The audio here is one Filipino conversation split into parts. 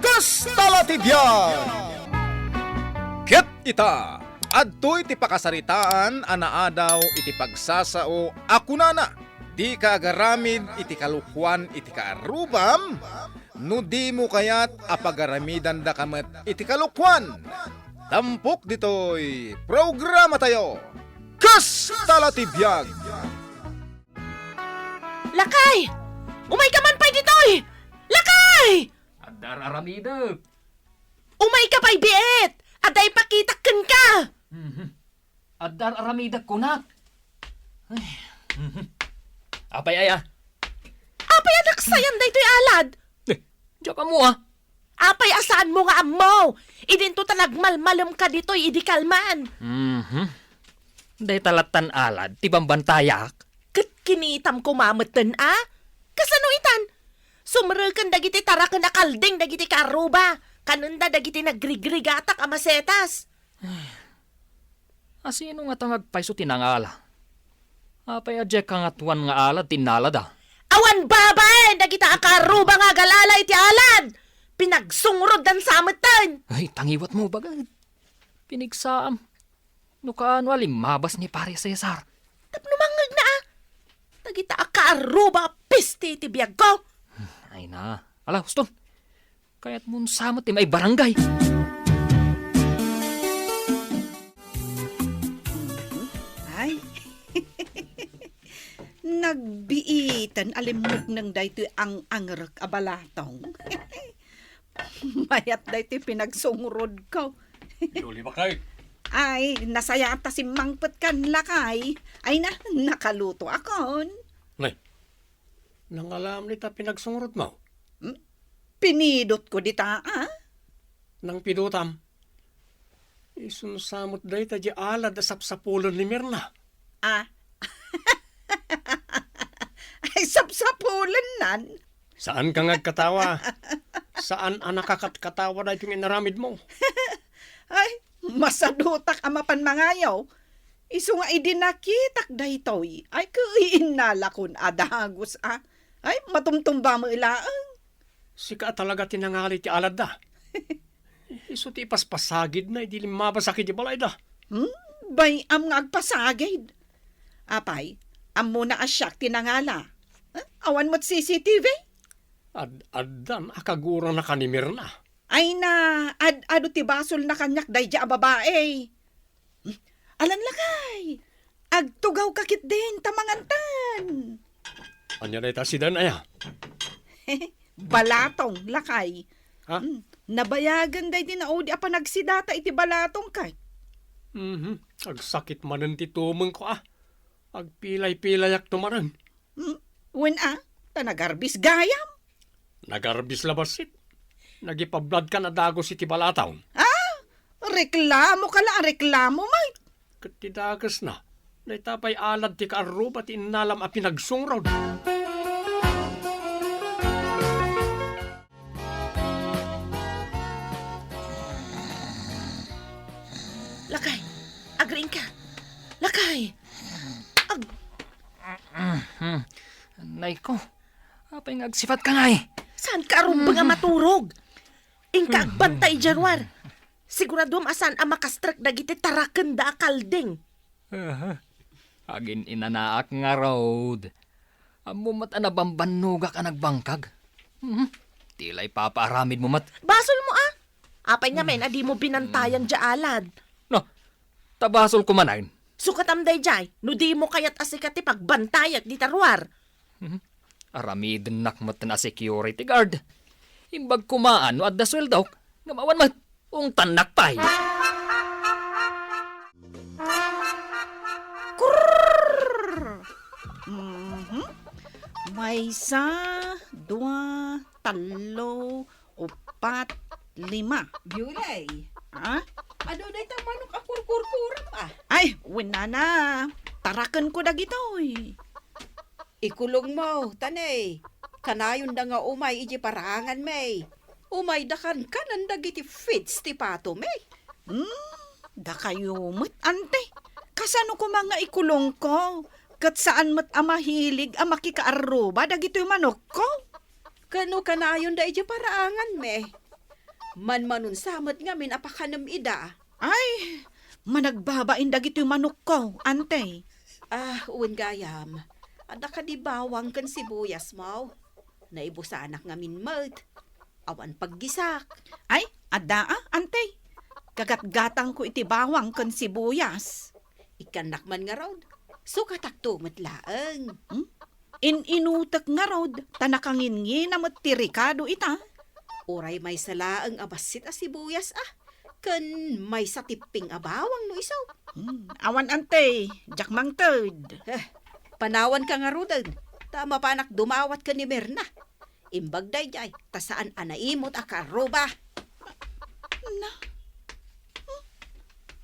Kastalatibyan! Ket ita, adtoy ti pakasaritaan anaadaw iti pagsasao akunana. Di ka agaramid iti kalukwan iti kaarubam, no di mo kayat apagaramidan da kamet iti kalukwan. Tampok ditoy programa tayo. Kastalatibyan! Lakay! Umay ka man pa'y ditoy! Lakay! Adar aramida. Umay ka pa'y biet! Aday pakitakken ka! Adar aramida kunat. Apay aya. Apay anak sayan da ito'y alad! Diyan ka mo ah. Apay asaan mo nga ammo! Idinto talagmalmalem ka dito'y idikalman! Day talatan alad, tibang bantayak. Kat kinitam ko mamatan Kasano itan? Sumrekan dagiti tarakan na kalding dagiti karuba. Kanunda dagiti nagrigrigatak amasetas. Asino nga tangagpayso tinangala? Apay adya ka nga tuwan nga alad tinalad ah. Awan babay! Dagita akaruba nga galala iti alad! Pinagsungrod dan samatan! Ay, tangiwat mo bagad. Pinigsaam. No kaano alimabas ni pare Cesar. Tapnumangag na Dagita akaruba piste iti biyag ko! Ay na. Ala, Huston. Kaya't mun samot ti may barangay. Ay, nagbiitan alimog ng daytoy ang angrak abalatong. Mayat daytoy pinagsungrod ko. Yuli ba kay? Ay, nasaya ata si mangpet kan lakay. Ay na, nakaluto akon. Nay, nang alam nita pinagsungrod mo. Pinidot ko dita, Nang pidutam. Isunsamot day ta di alad asapsapulon ni Mirna. Ay, sapsapulan nan. Saan ka ngagkatawa? Saan ang nakakatkatawa na itong inaramid mo? Ay, masadutak amapan mangayaw. Isu nga idinakitak daytoy. Ay, kuinalakon adagos, Ay, matumtumba mo ilaang. Sika talaga tinangali ti alad da. Isu ti paspasagid na idi limabasakit di balay da. Bay am nga agpasagid. Apay, am mo na asyak tinangala. Awan mo't CCTV? Ad-adan akagura na ka ni Mirna. Ay na, ado ti basol na kanyak dayja a babae. Alan lakay, agtugaw kakit din tamangantan. Anya na ita si Dan aya. Balatong lakay. Ha? Nabayagan day din na odi apa nagsidata iti balatong kay. Agsakit manan ti tumeng ko Agpilay-pilayak tumaran. When tanagarbis gayam. Nagarbis labasit. Nagipablad ka na dagos iti balataw. Reklamo ka lang, reklamo may. Katidagas na. Naitapay alad ti kaaruba ti inalam a pinagsungrod. Lakay! Agriin ka! Lakay! Nay ko. Apay ngagsifat ka nga eh. Saan ka arumba nga maturog? Ingka agbantay Januar. Siguradom asan ang makastrak dagiti taraken da kalding. Agin inanaak nga road. Amo mat anabambanuga ka nagbangkag. Tilay papaaramid mo mat. Basol mo Apay nga men, adi mo binantayan dya alad. No, tabasol ko manayin. Sukatam day jay, no di mo kayat asikati pagbantayat di tarwar. Aramidin nakmat na security guard. Imbag kumaan no at dasweldo. Ngamawan mat, ungtan nakpay. May isa, dua, talo, upat, lima. Gulay. Adunay ta manok ang kurkurkuram Ay, wina na. Tarakan ko dagitoy. Ikulong mo, tanay. Kanayon da nga umay iji parangan may. Umay dakan kanan dagiti fits ti pato may. Da kayo mat, ante. Kasano ko mga ikulong ko? Kat saan mat amahilig ang makikaaruba dagitoy manok ko? Kano kanayon da iji parangan may. Manmanon samot ngamin apakanam ida. Ay, managbabain dagiti manok ko, ante. Uwan gayam. Ada ka di bawang kan sibuyas mo. Naibusanak ngamin mat. Awan paggisak. Ay, ada ante. Kagat-gatang ko iti bawang kan sibuyas. Ikanak man nga raw. Sukatak tumat laang. Inutak nga rod, tanakangin na matirikado ita. Uray may salaang abasit a sibuyas Kan may satiping abawang no isaw. Awan ante, jakmang third. Panawan ka nga rudan. Tama pa anak dumawat ka ni Mirna. Imbag dayjay, tasaan anaimot a karuba.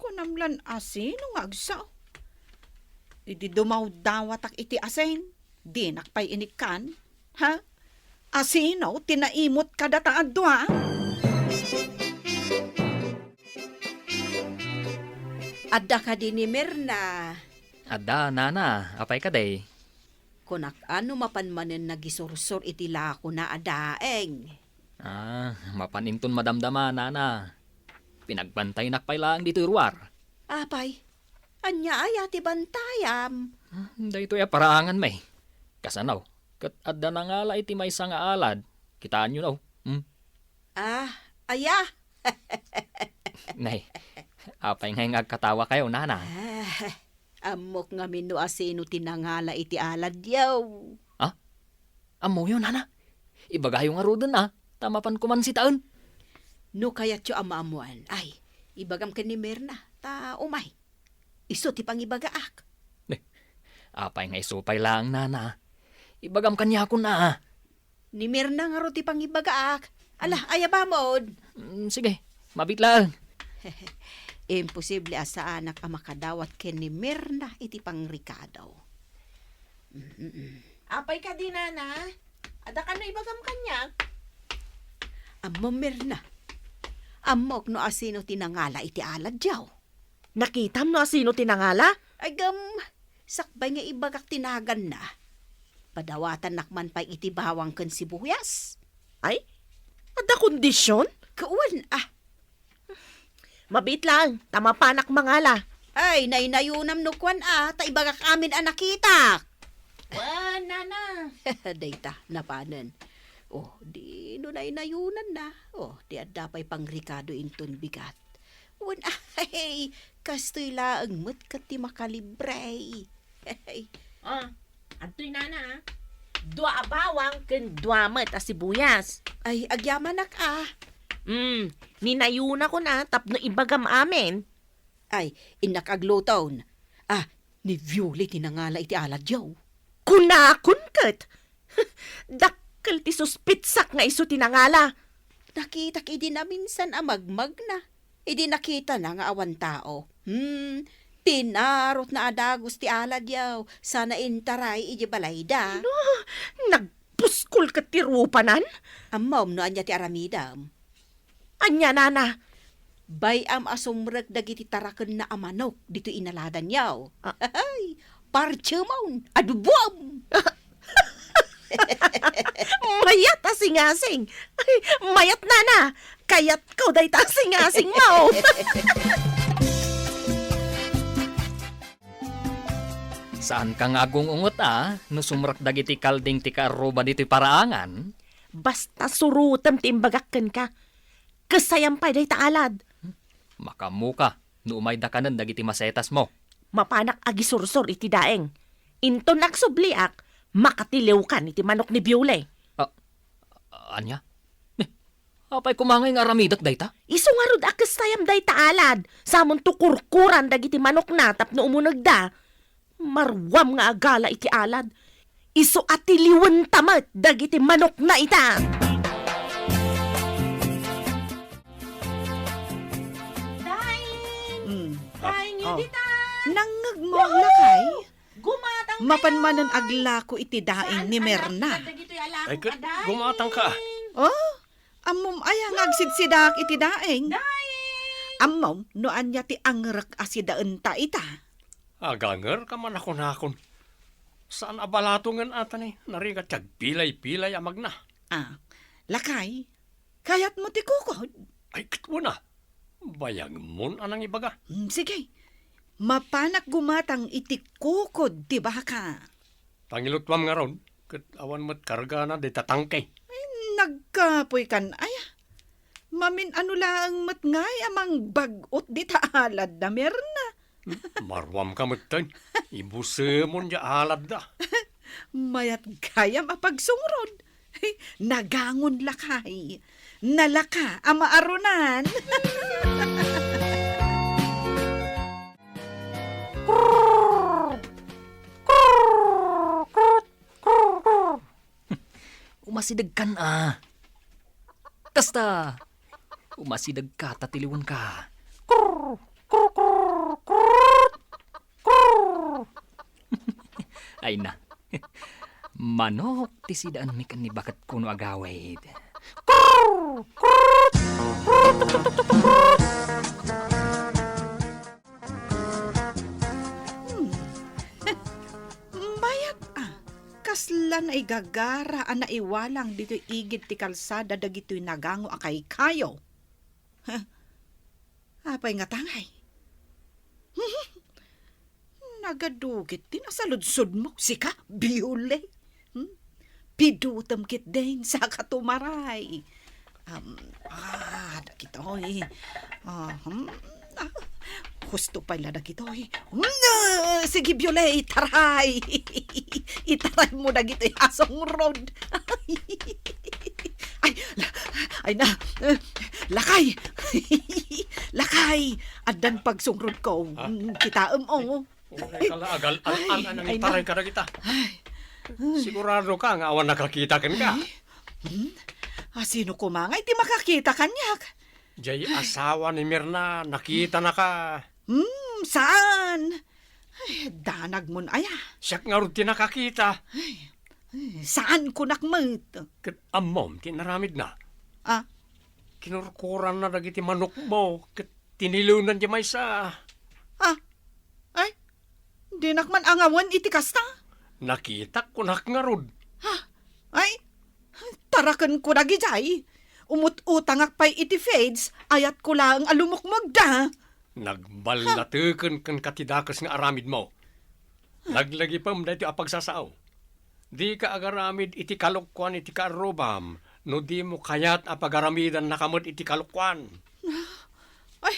Kunamlan asin ng agsaw. Di dumaw dawat ak iti asin. Di nakpay inikan. Ha? Asino, tinaimot ka dataan doa. Adda ka din ni Mirna. Adda, nana, apay ka day. Kunak ano mapanmanen nagisursur iti lako na adaeng. Mapaninton madamdama, nana. Pinagbantay nakpay lang dito ruwar. Apay, anya ay ati bantayam. Dahito ya paraangan may. Kasanaw, kat adda na nga la iti may nga alad. Kitaan nyo naw. Aya. Nay, apay ngay ngagkatawa kayo, nana. Amok nga mino asino tinangala iti alad yaw. Amo yun, nana. Ibagayo nga rodan Tamapan ko man si taon. No kayat yo amamuan. Ay, ibagam ka ni Mirna. Ta umay. Iso ti pangibagaak. Apay nga isupay lang, nana. Ibagam kanya ko na. Ni Mirna nga ro ti pangibagaak. Ala, ayabamod. Sige, mabit lang. Imposible asa anak ang makadawat ken ni Mirna iti pangrikadaw. Apay ka din, nana. Ada ka no ibagam kanya. Amo Mirna. Amok no asino tinangala iti alad yaw. Nakitam no sino tinangala? Ay sakbay nga ibagak tinagan na. Padawatan nakman pa iti bawang ken sibuyas. Ay, ada kondisyon? Kauwan Mabit lang, tama panak mangala. Ay, nainayunam no kwan ta ibagak amin anakitak. Wan, nana. Dayta, napanan. Di no nainayunan na. Di adapay pangrikado inton bigat. Wan, ay, kastoy laang mat kati makalibre. Antoy, nana. Dua bawang ken dua met a sibuyas. Ay, agyamanak Ninayuna ko na tapno ibagam amin. Ay, inakaglotaw. Ni Violet tinangala iti alad yaw. Kunakun ket. Dakkel ti suspitsak nga iso tinangala. Nakita idi na minsan amagmag na. Idi nakita na nga awan tao. Tinarot na adagos ti alad yaw. Sana intaray iji balayda. Nagpuskol ket ti rupanan. Amom no anya ti aramidam. Anya, nana. Bayam asumrek dagiti taraken na amanok dito inaladan yaw. Ay, parchemaun, adubuam. Mayat asing-asing. Ay, mayat, nana. Kayat ko day asing-asing mo. Saan ka nga ungot no sumrak dagiti kalding ti karuba dito'y paraangan? Basta surutam ti imbagakken ka. Kasayam pa day taalad. Makamuka, no umay da kanan dagiti masetas mo. Mapanak agisursor iti daeng. Into nagsubliak, makatiliw kan iti manok ni Biole. Anya? Apay kumangay nga ramidak dayta? Iso nga rod akastayam day taalad. Samon tukurkuran dagiti manok na tapno umunag da. Marwam nga agala iti alad. Iso atiliwan tamat dagiti manok na ita. Nangagmog na kay. Gumatang Mapanmanan aglako iti daing ni Mirna. Ay, gumatang ka. Amom ayang agsidsidak iti daing. Amom no anya ti angrak asidaan ta ita. Aganger ka man ako nakon. Saan abalatungan ata ni? Narigat kag pilay-pilay amag na. Lakay, Kayat mo ti kukod. Ay, katwa na. Bayag mo anang ibaga. Sige. Mapanak gumatang iti kukod, ti baka. Pangilutwam nga ron, kat awan mo't karga na di tatangkay. Nagkapoy kan, ay, mamin ano lang mat ngay amang bagot di taalad na meron na. Marwam ka mo't ibusemon ya alad da. Mayat gayam apagsungrod. Nagangon lakay. Nalaka ama arunan. Umasidag kan Kasta, umasidag ka, tatiliwan ka. Ay na. Manok, tisidaan mi kan ni bakat kuno agawid. Mayat kaslan ay gagara ang naiwalang dito igid ti kalsada dagito'y nagango akay kayo. Apay nga tangay. Nagadugit din sa ludsod mo, sika, biule. Pidutam kit din sa katumaray. Dagito'y. Husto pala dagito'y. Sige, biule, itaray. Itaray mo dagito'y asong road. Ay na, lakay. Lakay, adan pagsungrod ko. Kitaam o. Ay, kalaagal, ang ay, itaray ka na kita. Sigurado ka nga awan nakakita kan ka. Sino kumangay, ti makakita kanyak. Jay asawa ni Mirna, nakita na ka. Saan? Ay, danag mon aya. Siyak nga rin tinakakita. Saan ko nakmet? Kat amom, tinaramid na. Ah, Kinurkuran na dagiti manok mo. Kat tinilunan di may sa... ay, di nakman angawan iti kasta. Nakita ko nak nga rin. Ay, tarakan ko na gijay. Umut-utangak pa'y iti fades, ayat ko lang alumukmag da. Nagbalatukan kan katidakas nga aramid mo. Naglagi pam dahito apagsasaaw. Di ka agaramid iti kalukwan iti kaarobam, no di mo kayat apagaramidan nakamot iti kalukwan. Ay,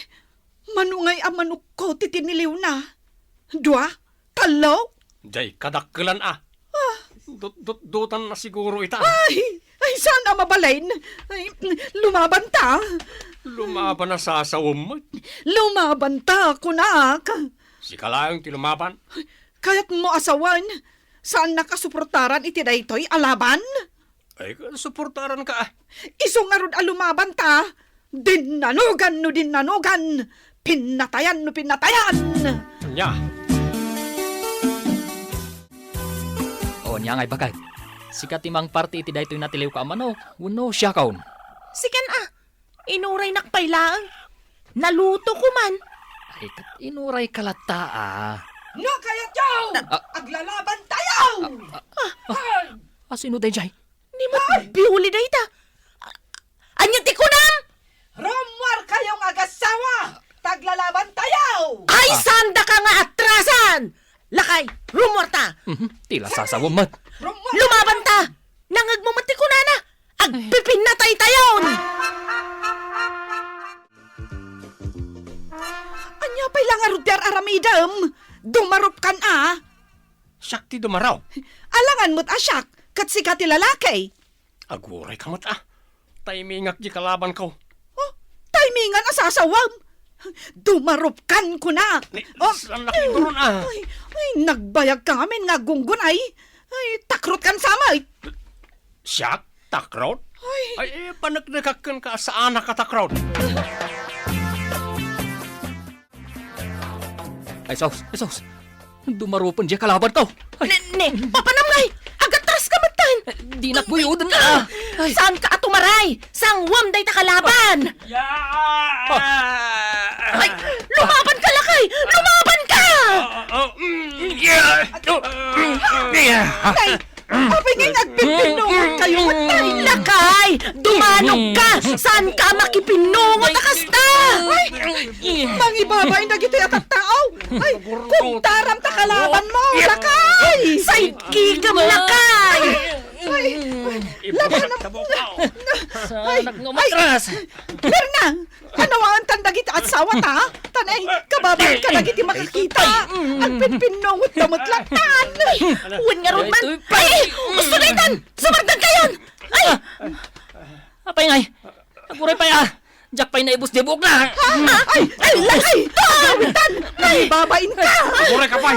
manungay ang manok ko titiniliw na. Dua? Talaw? Jay, kadakkelan Dutan na siguro ita. Ay, saan na mabalain? Ay, lumaban ta. Lumaban na sa asawam mo. Lumaban ta, kunak. Si kalayang ti lumaban. Kaya't mo asawan. Saan nakasuportaran iti daytoy alaban? Ay, suportaran ka. Iso nga ron alumaban ta. Dinanugan no dinanugan. Pinatayan no pinatayan. Nya, O niya ngay bagay. Sikat timang party iti daytoy natiliw ka manok. Uno siya kaon. Sikan inuray nakpailaan. Naluto ko man. Ay, kat inuray kalata No kayat yaw! Aglalaban tayo! Sino day jay? Di mo biuli day ta. Anya ti ko na! Romwar kayong agasawa! Taglalaban tayo! Ay, sanda ka nga atrasan! Lakay, rumorta! Tila sasawam mat. Romwar! Lumaban ta! Nangag mo mati ko na na! Agpipinatay tayon! Anya pa'y lang arudyar aramidam! Dumarup kan sakti dumaraw. Alangan mo't asyak, kat si kati lalaki. Aguray ka mat Taimingak di kalaban ko. Oh, timingan asasawam. Dumarup kan ko na. Saan nakiduron Ay, nagbayag ka amin nga gunggunay. Ay, takrot kan samay. Siyak, takrot? Ay, panagdakakan ka sa anak ka takrot. Ay, sos. Dumarupan diya kalaban to. Ay, Papanamlay! Agatras ka matan! di nakbuyudan na. Ay, Saan ka atumaray? Sangwam day ta kalaban! Ay, lumaban ka lakay! Lumaban ka! Apay nga nagpipinungot kayo. Ay, lakay! Dumanok ka! Saan ka makipinungot akasta? Mangibabay na gito at tao. Ay, kung taram ta kalaban mo, lakay! Saiki ka lakay! Laban na. Sanak nga matras. Mirna, ano ang tandagit at sawat ha? Tanay, kababay ka na giti makakita. Ang pinpinungot na matlatan. Uwan nga ron man! Ay! Gusto na itan! Sumagdan kayon! Ay! Apay ngay. Aguray pa ya. Jack pa'y naibos di buok na. Ay, lakay! Tawitan! Nangibabain ka! Aguray ka pa!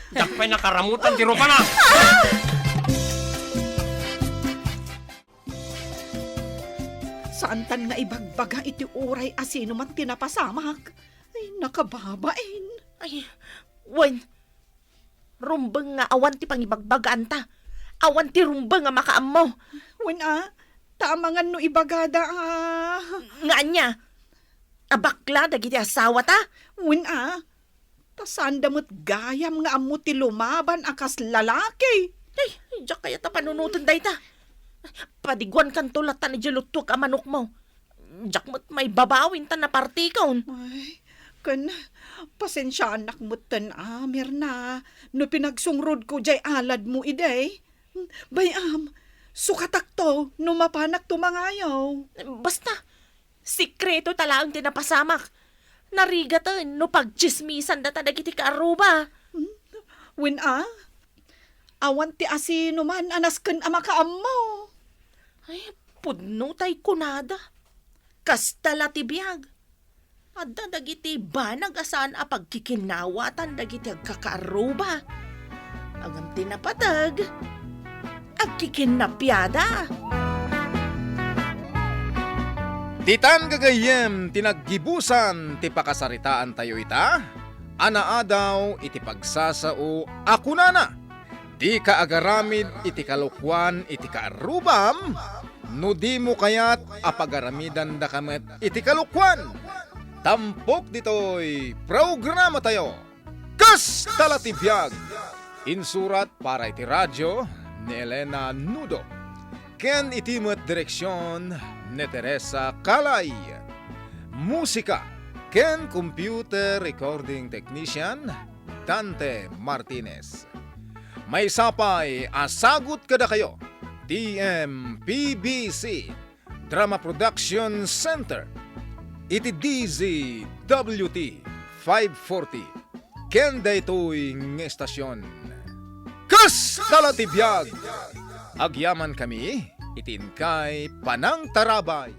Dakpay nakaramutan, tiro pa na! Saan tan nga ibagbaga iti uray asino man tinapasamak? Ay, nakababain. Ay, Wen, rumbang nga awan ti pangibagbagaan ta. Awan ti rumbang nga makaam mo. Wen tamangan no ibagada Nga niya, abakla dagiti asawa ta. Wen tasanda mo't gayam nga amo ti lumaban akas lalaki. Ay, diyak kaya ta panunutan day ta. Padigwan kan tulatan ni Jelutuk ang manok mo. Diyak mo't may babawin ta na partikon. Ay, pasensya anak mo tan Mirna. No pinagsungrod ko jay alad mo iday. Bayam, sukatak to, no mapanak tumangayaw. Basta, sikreto talaang tinapasamak. Narigatan no pagchismisan data dagiti kaaruba. Wen awan ti asino man anasken ama kaammo. Ay, pudno tay kunada. Kastala ti biyag. Adda dagiti banag asaan a pagkikinawatan dagiti agkakaaruba. Agam tinapatag. Agkikinapyada. Titan gagayem tinaggibusan ti pakasaritaan tayo ita. Anaadaw iti pagsasao ako na. Di ka agaramid iti kalukwan iti kaarubam. No di mo kayat apagaramidan da kamet iti kalukwan. Tampok ditoy programa tayo. Kas talatibiyag. Insurat para iti radyo ni Elena Nudo. Ken itimet direksyon ni Teresa Calay. Musika ken computer recording technician Dante Martinez. May sapay asagot kada kayo. TMPBC Drama Production Center. Iti DZWT 540. Ken daytoy ng estasyon. Kas talatibiyag. Agyaman kami, itin kay Panang Tarabay.